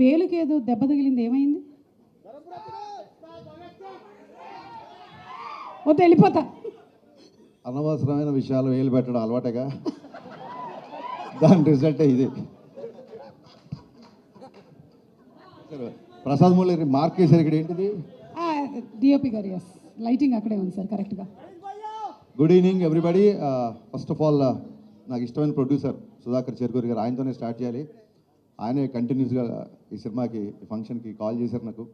వేలుకి ఏదో దెబ్బ తగిలింది, ఏమైంది? వద్దు, వెళ్ళిపోతా. అనవసరమైన విషయాలు వేలు పెట్టడం అలవాటేగా, దాని రిజల్టే ఇది. ప్రసాద్ మూలి మార్క్ వేసారు ఇక్కడ, ఏంటిది? డిఓపి గారు, ఎస్, లైటింగ్ అక్కడే ఉంది సార్ కరెక్ట్గా. Good evening everybody. First of all నాకు ఇష్టమైన ప్రొడ్యూసర్ సుధాకర్ చెరుకూరి గారు, ఆయనతోనే స్టార్ట్ చేయాలి. ఆయనే కంటిన్యూస్గా ఈ సినిమాకి, ఈ ఫంక్షన్కి కాల్ చేశారు నాకు.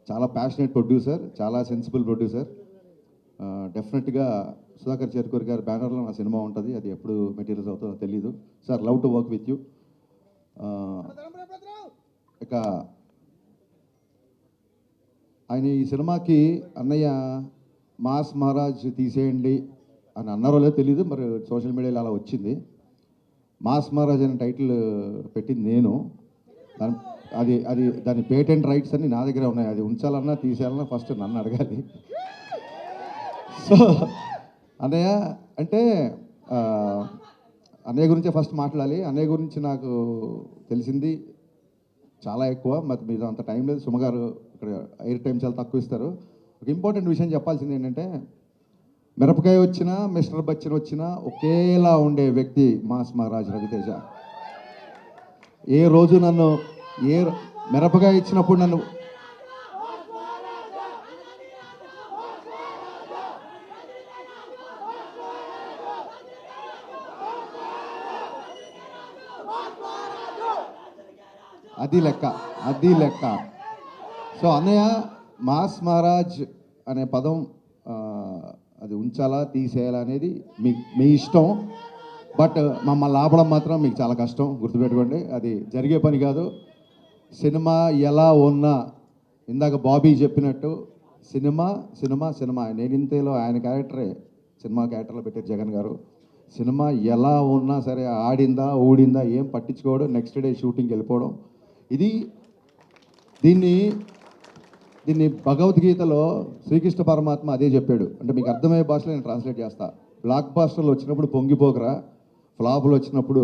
చాలా ప్యాషనేట్ ప్రొడ్యూసర్, చాలా సెన్సిబుల్ ప్రొడ్యూసర్. డెఫినెట్గా సుధాకర్ చెరుకూరి గారి బ్యానర్లో నా సినిమా ఉంటుంది. అది ఎప్పుడు మెటీరియల్స్ అవుతుందో తెలీదు. Sir, love to work with you. ఇక ఆయన ఈ సినిమాకి అన్నయ్య మాస్ మహారాజ్ తీసేయండి అని అన్నారో లేదో తెలీదు, మరి సోషల్ మీడియాలో అలా వచ్చింది. మాస్ మహారాజ్ అనే టైటిల్ పెట్టింది నేను. దాని పేటెంట్ రైట్స్ అన్నీ నా దగ్గర ఉన్నాయి. అది ఉంచాలన్నా తీసేయాలన్నా ఫస్ట్ నన్ను అడగాలి. సో అన్నయ్య అంటే అన్నయ్య గురించే ఫస్ట్ మాట్లాడాలి. అన్నయ్య గురించి నాకు తెలిసింది చాలా ఎక్కువ, మరి మీరు అంత టైం లేదు. సుమగారు ఇక్కడ ఎయిర్ టైం చాలా తక్కువ ఇస్తారు. ఒక ఇంపార్టెంట్ విషయం చెప్పాల్సింది ఏంటంటే, మిరపకాయ వచ్చినా మిస్టర్ బచ్చన్ వచ్చినా ఒకేలా ఉండే వ్యక్తి మాస్ మహారాజ్ రవితేజ. ఏ రోజు నన్ను మిరపకాయ ఇచ్చినప్పుడు నన్ను అది లెక్క. సో అన్నయ్య మాస్ మహారాజ్ అనే పదం అది ఉంచాలా తీసేయాలా అనేది మీ ఇష్టం. బట్ మమ్మల్ని ఆపడం మాత్రం మీకు చాలా కష్టం, గుర్తుపెట్టుకోండి. అది జరిగే పని కాదు. సినిమా ఎలా ఉన్నా, ఇందాక బాబీ చెప్పినట్టు సినిమా సినిమా సినిమా. నేను ఇంతలో ఆయన క్యారెక్టరే సినిమా క్యారెక్టర్లో పెట్టారు జగన్ గారు. సినిమా ఎలా ఉన్నా సరే, ఆడిందా ఊడిందా ఏం పట్టించుకోవడం, నెక్స్ట్ డే షూటింగ్కి వెళ్ళిపోవడం. దీన్ని భగవద్గీతలో శ్రీకృష్ణ పరమాత్మ అదే చెప్పాడు. అంటే మీకు అర్థమయ్యే భాషలో నేను ట్రాన్స్లేట్ చేస్తా. బ్లాక్ బాస్టర్లు వచ్చినప్పుడు పొంగిపోకరా, ఫ్లాపులు వచ్చినప్పుడు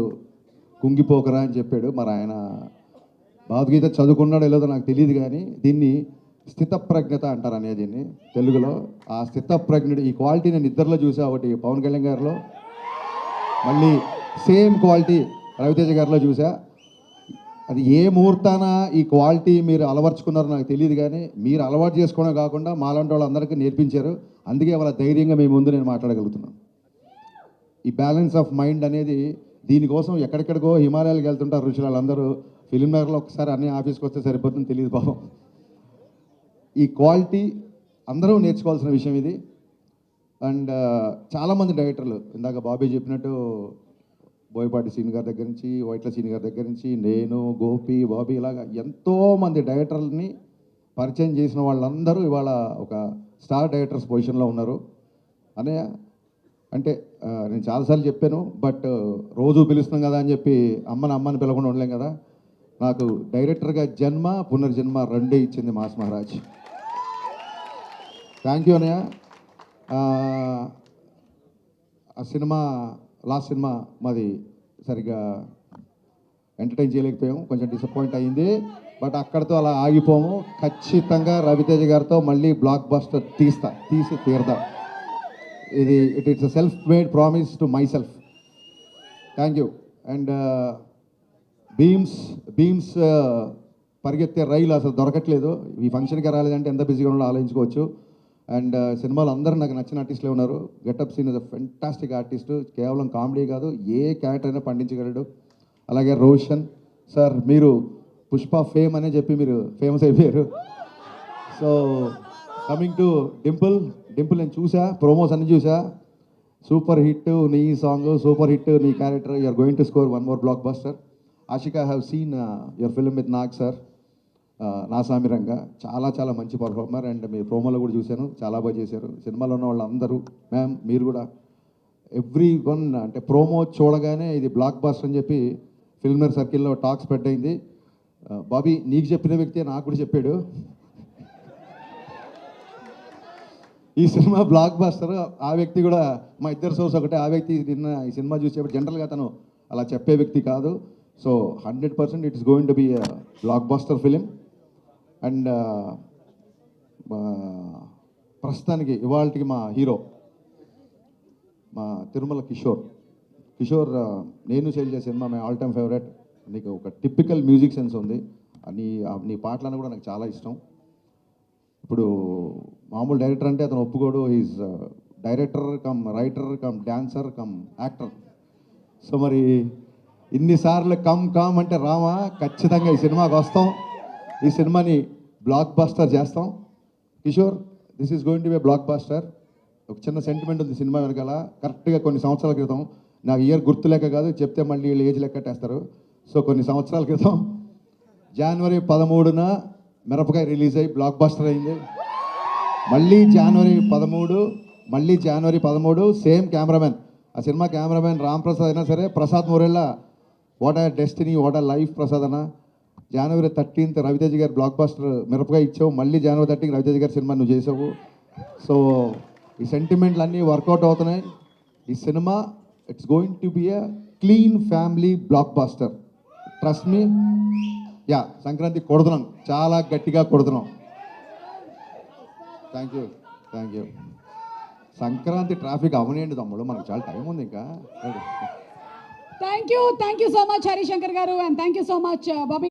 కుంగిపోకరా అని చెప్పాడు. మరి ఆయన భగవద్గీత చదువుకున్నాడో లేదో నాకు తెలియదు, కానీ దీన్ని స్థితప్రజ్ఞత అంటారు అనేది దీన్ని తెలుగులో. ఆ స్థితప్రజ్ఞుడు ఈ క్వాలిటీ నేను ఇద్దరిలో చూసా. ఒకటి పవన్ కళ్యాణ్ గారిలో, మళ్ళీ సేమ్ క్వాలిటీ రవితేజ గారిలో చూసా. అది ఏ ముహూర్తాన ఈ క్వాలిటీ మీరు అలవర్చుకున్నారో నాకు తెలియదు, కానీ మీరు అలవాటు చేసుకోవడం కాకుండా మాలాంటి వాళ్ళందరికీ నేర్పించారు. అందుకే వాళ్ళ ధైర్యంగా మీ ముందు నేను మాట్లాడగలుగుతున్నాను. ఈ బ్యాలెన్స్ ఆఫ్ మైండ్ అనేది, దీనికోసం ఎక్కడెక్కడికో హిమాలయాలకు వెళ్తుంటారు ఋషులు. వాళ్ళందరూ ఫిలిం నగర్లో ఒకసారి అన్ని ఆఫీస్కి వస్తే సరిపోతుందని తెలియదు పాపం. ఈ క్వాలిటీ అందరూ నేర్చుకోవాల్సిన విషయం ఇది. అండ్ చాలామంది డైరెక్టర్లు, ఇందాక బాబీ చెప్పినట్టు బోయపాటి సీని గారి దగ్గర నుంచి, వైట్ల సీని గారి దగ్గర నుంచి, నేను, గోపి, బాబీ, ఇలాగా ఎంతోమంది డైరెక్టర్లని పరిచయం చేసిన వాళ్ళందరూ ఇవాళ ఒక స్టార్ డైరెక్టర్స్ పొజిషన్లో ఉన్నారు. అన్నయ్య అంటే నేను చాలాసార్లు చెప్పాను, బట్ రోజు పిలుస్తున్నాం కదా అని చెప్పి అమ్మని పిలవకుండా ఉండలేం కదా. నాకు డైరెక్టర్గా జన్మ పునర్జన్మ రెండే ఇచ్చింది మాస్ మహారాజ్. థ్యాంక్ యూ అన్నయ్య. ఆ సినిమా, లాస్ట్ సినిమా మాది సరిగ్గా ఎంటర్టైన్ చేయలేకపోయాము, కొంచెం డిసప్పాయింట్ అయ్యింది. బట్ అక్కడితో అలా ఆగిపోము. ఖచ్చితంగా రవితేజ గారితో మళ్ళీ బ్లాక్ బస్టర్ తీసి తీరదా. It's a self made promise to myself. Thank you. And Bheems పరిగెత్తే రైలు అసలు దొరకట్లేదు. ఈ ఫంక్షన్కి రాలేదంటే ఎంత బిజీగా ఉన్నాడో ఆలోచించుకోవచ్చు. అండ్ సినిమాలో అందరూ నాకు నచ్చిన ఆర్టిస్టులే ఉన్నారు. Getup Seenu is a fantastic artist. కేవలం కామెడీ కాదు, ఏ క్యారెక్టర్ అయినా పండించగలడు. అలాగే రోషన్ సార్, మీరు పుష్ప ఫేమ్ అనే చెప్పి మీరు ఫేమస్ అయిపోయారు. సో కమింగ్ టు డింపుల్ నేను చూసా, ప్రోమోస్ అన్ని చూసా. సూపర్ హిట్ నీ సాంగ్, సూపర్ హిట్ నీ character. You're going to score one more blockbuster. Ashika, have seen your film with Nag sir, Naa Saamiranga. చాలా మంచి పర్ఫార్మర్. అండ్ మీ ప్రోమోలో కూడా చూశాను, చాలా బాగా చేశారు. సినిమాలో ఉన్న వాళ్ళందరూ, మ్యామ్ మీరు కూడా, ఎవ్రీ వన్ అంటే ప్రోమో చూడగానే ఇది బ్లాక్ బస్టర్ అని చెప్పి ఫిల్మర్ సర్కిల్లో టాక్ స్ప్రెడ్ అయింది. బాబీ, నీకు చెప్పిన వ్యక్తి నాకు కూడా చెప్పాడు ఈ సినిమా బ్లాక్ బస్టర్. ఆ వ్యక్తి కూడా మా ఇద్దరు సోర్స్ ఒకటే. ఆ వ్యక్తి నిన్న ఈ సినిమా చూసేప్పుడు జనరల్గా తను అలా చెప్పే వ్యక్తి కాదు. So 100% it's going to be blockbuster film. And ప్రస్తుతానికి ఇవాళకి మా హీరో మా తిరుమల కిషోర్ నేను సేల్ చేసే cinema my all time favourite. నీకు ఒక టిపికల్ మ్యూజిక్ సెన్స్ ఉంది. నీ పాటలను కూడా నాకు చాలా ఇష్టం. ఇప్పుడు మామూలు డైరెక్టర్ అంటే అతను ఒప్పుకోడు. Is director cum writer cum dancer come actor. So మరి ఇన్నిసార్లు కమ్ అంటే రామా, ఖచ్చితంగా ఈ సినిమాకి వస్తాం. ఈ సినిమాని బ్లాక్ బస్టర్ చేస్తాం. Kishore, this is going to be blockbuster. ఒక చిన్న సెంటిమెంట్ ఉంది సినిమా వెనకాల. కరెక్ట్గా కొన్ని సంవత్సరాల క్రితం, నాకు ఇయర్ గుర్తు లెక్క కాదు, చెప్తే మళ్ళీ వీళ్ళు ఏజ్ లెక్కట్టేస్తారు. సో కొన్ని సంవత్సరాల క్రితం జనవరి 13న మిరపకాయ రిలీజ్ అయ్యి బ్లాక్ బస్టర్ అయింది. మళ్ళీ జనవరి 13 సేమ్ కెమెరామెన్. ఆ సినిమా కెమెరామెన్ రామ్ ప్రసాద్ అయినా సరే, ప్రసాద్ మొరెల్లా, వాట్ ఆ డెస్టినీ, వాట్ ఆ లైఫ్ ప్రసాద్ అన్న. జనవరి 13th రవితేజ గారు బ్లాక్ బస్టర్ మిరపకాయ ఇచ్చావు. మళ్ళీ జనవరి 13 రవితేజ గారి సినిమా నువ్వు చేసావు. సో ఈ సెంటిమెంట్లు అన్నీ వర్కౌట్ అవుతున్నాయి. ఈ cinema it's going to be a clean family blockbuster. Trust me. Yeah, Sankranti కొడుతున్నాం, చాలా గట్టిగా కొడుతున్నాం. థ్యాంక్ యూ. సంక్రాంతి ట్రాఫిక్ అవనేయండి తమ్ముడు, మనకు చాలా టైం ఉంది ఇంకా. Thank you so much Harishankar garu, and thank you so much Bobby.